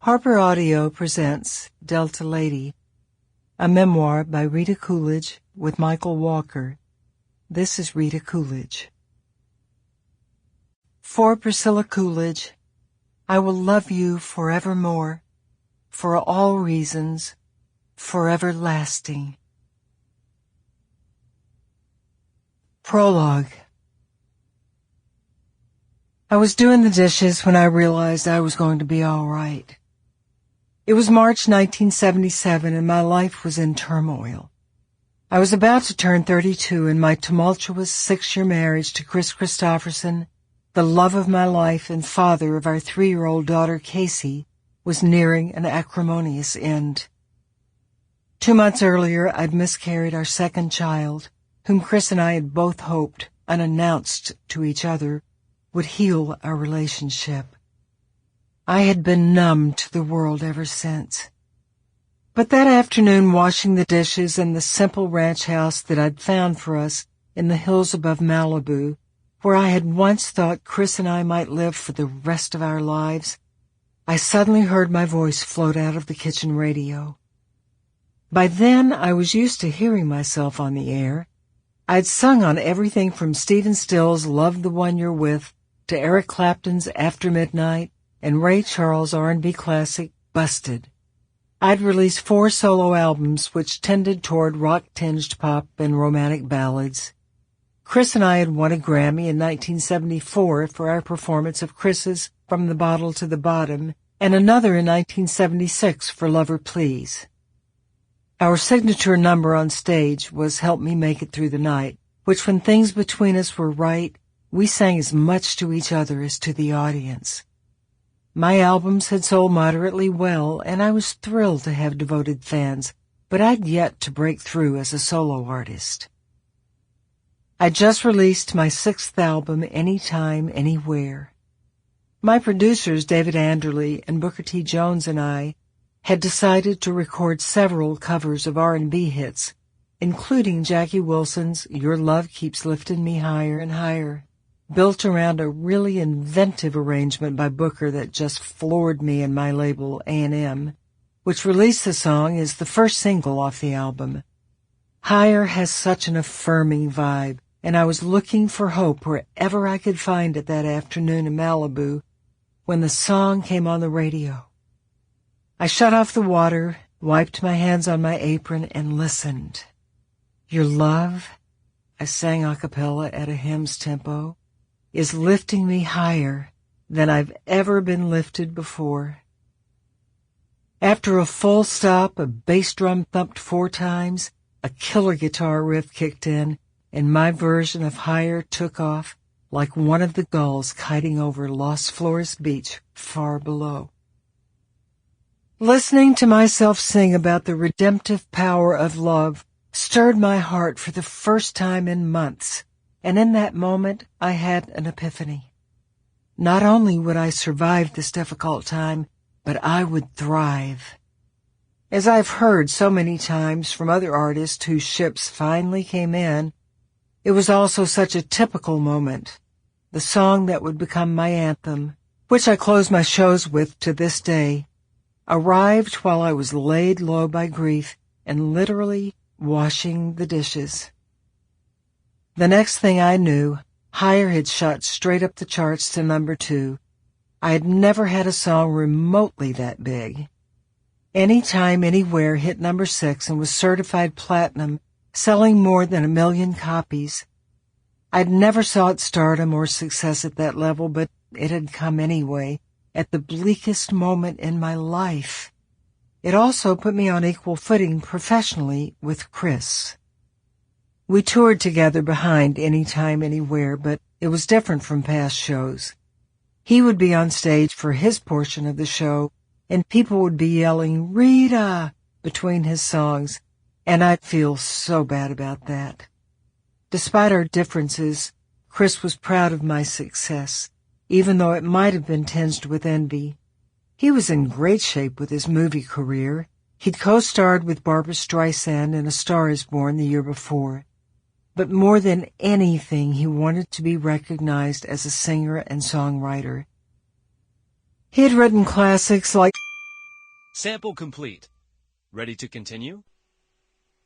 Harper Audio presents Delta Lady, a memoir by Rita Coolidge with Michael Walker. This is Rita Coolidge. For Priscilla Coolidge, I will love you forevermore, for all reasons, forever lasting. Prologue. I was doing the dishes when I realized I was going to be all right. It was March 1977 and my life was in turmoil. I was about to turn 32 and my tumultuous 6-year marriage to Kris Kristofferson, the love of my life and father of our 3-year-old daughter Casey, was nearing an acrimonious end. 2 months earlier, I'd miscarried our second child, whom Kris and I had both hoped, unannounced to each other, would heal our relationship. I had been numb to the world ever since. But that afternoon, washing the dishes in the simple ranch house that I'd found for us in the hills above Malibu, where I had once thought Kris and I might live for the rest of our lives, I suddenly heard my voice float out of the kitchen radio. By then, I was used to hearing myself on the air. I'd sung on everything from Stephen Stills' Love the One You're With to Eric Clapton's After Midnight and Ray Charles' R&B classic, Busted. I'd released 4 solo albums which tended toward rock-tinged pop and romantic ballads. Kris and I had won a Grammy in 1974 for our performance of Kris's From the Bottle to the Bottom, and another in 1976 for Lover Please. Our signature number on stage was Help Me Make It Through the Night, which when things between us were right, we sang as much to each other as to the audience. My albums had sold moderately well, and I was thrilled to have devoted fans, but I'd yet to break through as a solo artist. I just released my 6th album, Anytime, Anywhere. My producers, David Anderle and Booker T. Jones, and I had decided to record several covers of R&B hits, including Jackie Wilson's Your Love Keeps Lifting Me Higher and Higher, built around a really inventive arrangement by Booker that just floored me and my label A&M, which released the song as the first single off the album. Higher has such an affirming vibe, and I was looking for hope wherever I could find it that afternoon in Malibu when the song came on the radio. I shut off the water, wiped my hands on my apron, and listened. Your love, I sang a cappella at a hymn's tempo, is lifting me higher than I've ever been lifted before. After a full stop, a bass drum thumped 4 times, a killer guitar riff kicked in, and my version of Higher took off like one of the gulls kiting over Los Flores Beach far below. Listening to myself sing about the redemptive power of love stirred my heart for the first time in months, and in that moment I had an epiphany. Not only would I survive this difficult time, but I would thrive. As I've heard so many times from other artists whose ships finally came in, it was also such a typical moment. The song that would become my anthem, which I close my shows with to this day, arrived while I was laid low by grief and literally washing the dishes. The next thing I knew, Higher had shot straight up the charts to number 2. I had never had a song remotely that big. Anytime, Anywhere hit number 6 and was certified platinum, selling more than 1 million copies. I'd never sought stardom or success at that level, but it had come anyway, at the bleakest moment in my life. It also put me on equal footing professionally with Kris. We toured together behind Anytime, Anywhere, but it was different from past shows. He would be on stage for his portion of the show, and people would be yelling, "Rita!" between his songs, and I'd feel so bad about that. Despite our differences, Kris was proud of my success, even though it might have been tinged with envy. He was in great shape with his movie career. He'd co-starred with Barbra Streisand in A Star Is Born the year before. But more than anything, he wanted to be recognized as a singer and songwriter. He had written classics like Sample complete. Ready to continue?